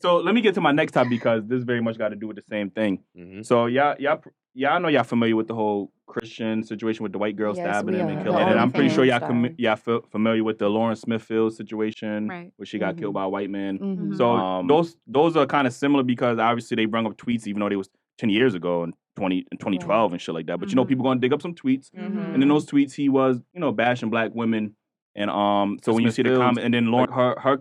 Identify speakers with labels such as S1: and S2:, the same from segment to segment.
S1: So let me get to my next topic because this very much got to do with the same thing.
S2: Mm-hmm.
S1: So y'all know y'all familiar with the whole Christian situation with the white girl stabbing him and killing him. And I'm pretty sure y'all familiar with the Lauren Smithfield situation where she got killed by a white man.
S3: Mm-hmm.
S1: So those are kind of similar because obviously they brought up tweets even though they was 10 years ago in 2012 and shit like that. But you know, people gonna dig up some tweets, and in those tweets he was bashing black women. And so when you see the comment, and then Lauren, her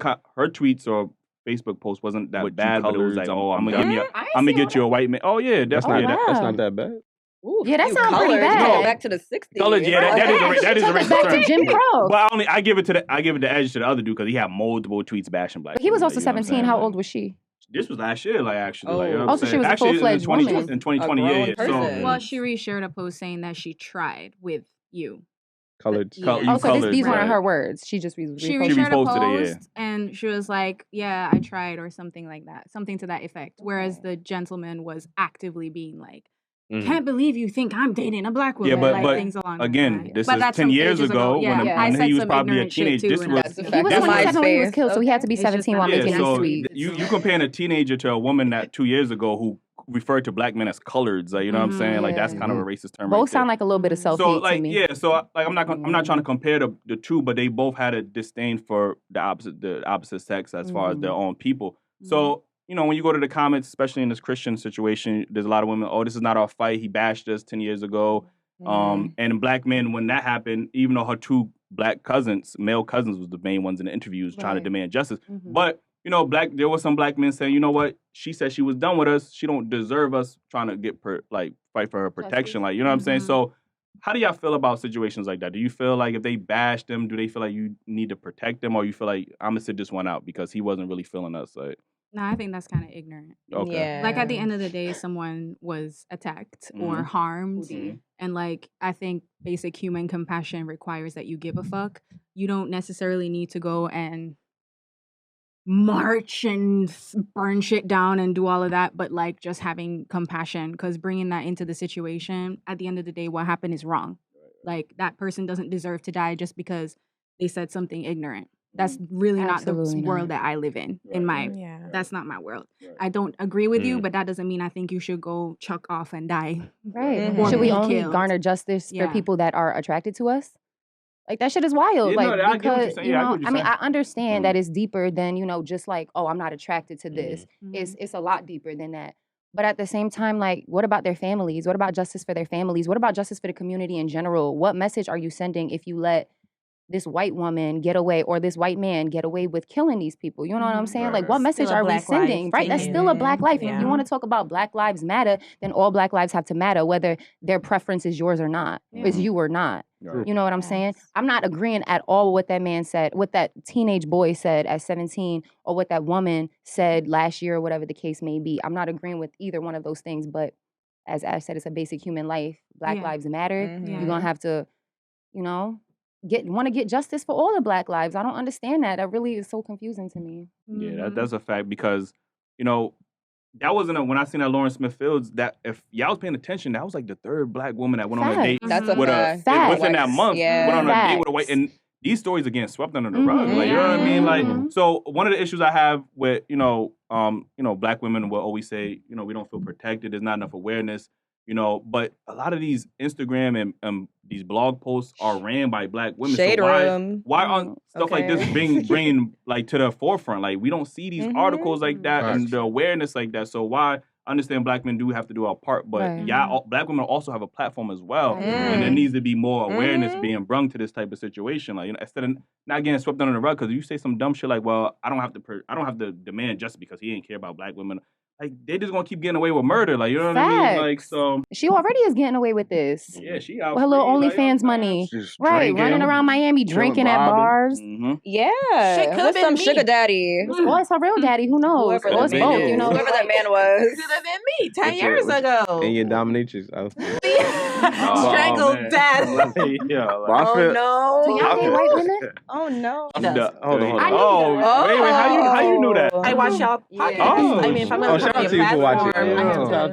S1: tweets or Facebook post wasn't that bad, but it was like, oh, I'm gonna get you a white man. Oh yeah, that's not that bad.
S3: Ooh, yeah, that sounds pretty bad.
S4: Go back to the 60s.
S1: Colors, yeah, that is a racist term.
S3: Back to Jim Crow.
S1: But I give it the edge to the other dude because he had multiple tweets bashing black.
S3: But he was
S1: women,
S3: also 17. How old was she?
S1: This was last year, actually.
S3: So she was a full-fledged woman.
S1: In 2020, yeah. So,
S5: well, she reshared a post saying that she tried with you.
S1: Colored.
S3: These weren't her words. She just
S5: reshared a post and she was like, "Yeah, I tried," or something like that, something to that effect. Whereas the gentleman was actively being like, "Can't believe you think I'm dating a black woman."
S1: Yeah, but
S5: things along
S1: again, this is 10 years ago when he was probably a teenager.
S3: He was 27 when he was killed, so he had to be 17 while making these tweets.
S1: You comparing a teenager to a woman that 2 years ago who referred to black men as coloreds, like, you know what I'm saying? Like that's kind of a racist term.
S3: Both sound like a little bit of self-hate to me.
S1: I'm not trying to compare the two, but they both had a disdain for the opposite sex as far as their own people. So, when you go to the comments, especially in this Christian situation, there's a lot of women, oh, this is not our fight. He bashed us 10 years ago. And black men, when that happened, even though her two male cousins was the main ones in the interviews trying to demand justice. But there were some black men saying, you know what? She said she was done with us. She don't deserve us trying to get fight for her protection. Like, you know what I'm saying? So how do y'all feel about situations like that? Do you feel like if they bash them, do they feel like you need to protect them? Or you feel like I'm going to sit this one out because he wasn't really feeling us? Like,
S5: no, I think that's kind of ignorant.
S1: Okay.
S5: Yeah. Like at the end of the day, someone was attacked or harmed. And I think basic human compassion requires that you give a fuck. You don't necessarily need to go and march and burn shit down and do all of that, but just having compassion, because bringing that into the situation, at the end of the day, what happened is wrong. Like that person doesn't deserve to die just because they said something ignorant. That's really not the world that I live in. That's not my world. I don't agree with you, but that doesn't mean I think you should go chuck off and die.
S3: Right. Should we only garner justice for people that are attracted to us? Like, that shit is wild. Because, I understand that it's deeper than, just like, oh, I'm not attracted to this. It's a lot deeper than that. But at the same time, what about their families? What about justice for their families? What about justice for the community in general? What message are you sending if you let this white woman get away or this white man get away with killing these people? You know what I'm saying? Like, what message are we sending? Right? That's still a black life. If you want to talk about Black Lives Matter, then all black lives have to matter, whether their preference is yours or not, is you or not. You know what I'm saying? I'm not agreeing at all with what that man said, what that teenage boy said at 17, or what that woman said last year, or whatever the case may be. I'm not agreeing with either one of those things, but as Ash said, it's a basic human life. Black lives matter. You're going to have to, want to get justice for all the black lives. I don't understand that. That really is so confusing to me.
S1: Yeah, that's a fact because, that wasn't when I seen that Lauren Smith Fields, that if y'all was paying attention, that was like the third black woman that went on a date
S4: That's a
S1: within that month. Went on a date with a white, and these stories are getting swept under the rug. Like, you know what I mean? Like, so one of the issues I have with, black women will always say, we don't feel protected. There's not enough awareness. But a lot of these Instagram and these blog posts are ran by black women.
S4: Shade room.
S1: Why aren't stuff like this bring to the forefront? Like, we don't see these articles like that and the awareness like that. So why? I understand black men do have to do our part, but black women also have a platform as well, and there needs to be more awareness being brought to this type of situation. Like, instead of not getting swept under the rug, because you say some dumb shit like, "Well, I don't have to demand justice because he ain't care about black women." Like, they just gonna keep getting away with murder. Like, you know what I mean? Like, so
S3: she already is getting away with this.
S1: Yeah, she out
S3: with her little OnlyFans money, right? Running around Miami, drinking at bars.
S4: Yeah, shit could have been some sugar daddy.
S3: Or it's her real daddy. Who knows? Or it's both.
S4: Whoever that man was.
S6: Could have been me 10 years ago.
S2: And your dominatrix.
S6: Strangled death.
S4: Oh no!
S3: So y'all hate white women?
S4: Oh no!
S1: Hold on. Wait, how you knew that?
S6: I watch y'all podcast. I mean, if I'm gonna
S2: Shout out to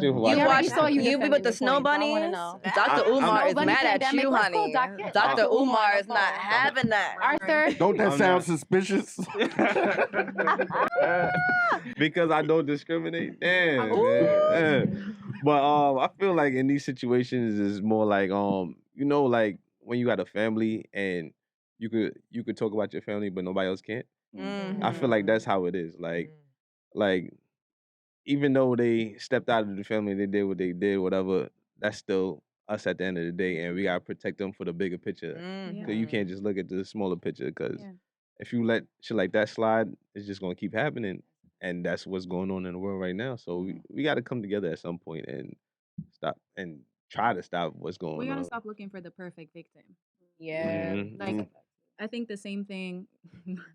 S2: you for watching.
S4: You be with the snow bunnies. Dr. Umar is mad at you, honey. Dr. Umar is not having that.
S3: Arthur.
S7: Don't that sound suspicious?
S2: Because I don't discriminate. Damn, man. But I feel like in these situations it's more like like when you got a family and you could talk about your family but nobody else can't. Mm-hmm. I feel like that's how it is. Like even though they stepped out of the family, they did what they did, whatever, that's still us at the end of the day, and we gotta protect them for the bigger picture. So you can't just look at the smaller picture, because if you let shit like that slide, it's just gonna keep happening, and that's what's going on in the world right now. So we gotta come together at some point and stop and try to stop what's going on.
S5: We gotta stop looking for the perfect victim.
S4: Yeah.
S2: Mm-hmm.
S5: Like, I think the same thing,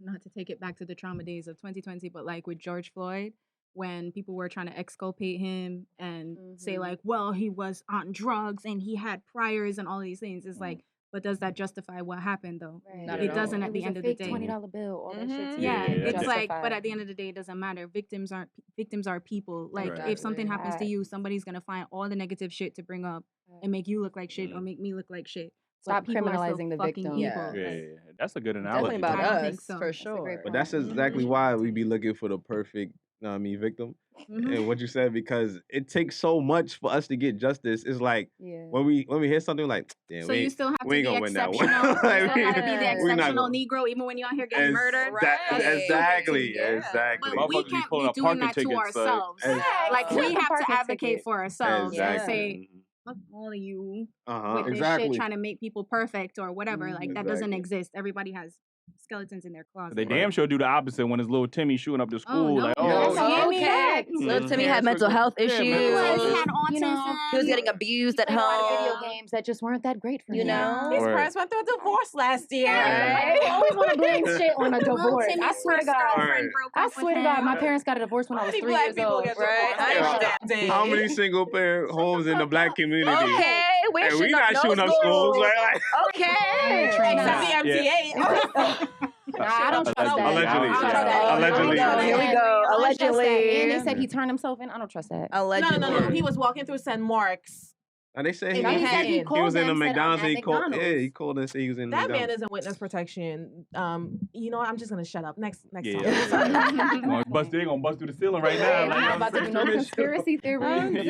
S5: not to take it back to the trauma days of 2020, but like with George Floyd, when people were trying to exculpate him and say like, well, he was on drugs and he had priors and all these things. It's like, but does that justify what happened though?
S3: Right.
S5: It doesn't at the end of the day.
S3: $20 bill, all that shit.
S5: Yeah, it's like, but at the end of the day, it doesn't matter. Victims are people. Like if something happens to you, somebody's gonna find all the negative shit to bring up and make you look like shit or make me look like shit.
S3: Stop criminalizing the victim.
S1: Yeah, that's a good analogy.
S4: Definitely about us, for sure.
S2: But that's exactly why we be looking for the perfect, victim. And what you said, because it takes so much for us to get justice. It's like when we hear something like, damn,
S5: so you still have to be exceptional. You still gotta be the exceptional Negro, even when you're out here getting murdered.
S2: Exactly.
S5: But we can't be doing that to ourselves. Like we have to advocate for ourselves and say, fuck all of you with this shit trying to make people perfect or whatever. Like that doesn't exist. Everybody has skeletons in their closet.
S1: They damn sure do the opposite when it's little Timmy shooting up the school.
S4: Little Timmy had mental health issues. He
S5: had autism.
S4: He was getting abused at home.
S3: Video games that just weren't that great for him.
S6: His parents went through a divorce last year.
S3: I always want to blame shit on a divorce. I swear to God. My parents got a divorce when I was 3 years old.
S4: Right?
S2: How many single parent homes in the black community?
S4: Okay,
S2: and we not shooting up schools, right?
S4: Okay.
S6: Except the MTA.
S3: I don't trust that.
S2: Allegedly.
S4: Here we go. Allegedly.
S3: And they said he turned himself in. I don't trust that.
S4: Allegedly.
S6: No. He was walking through St. Mark's.
S2: And they said
S3: he
S2: was in the McDonald's. He called and said he was in the
S6: McDonald's. That man is in witness protection. You know what? I'm just going to shut up. Next time.
S1: They're going to bust through the ceiling right now.
S3: I'm about to do no conspiracy theory.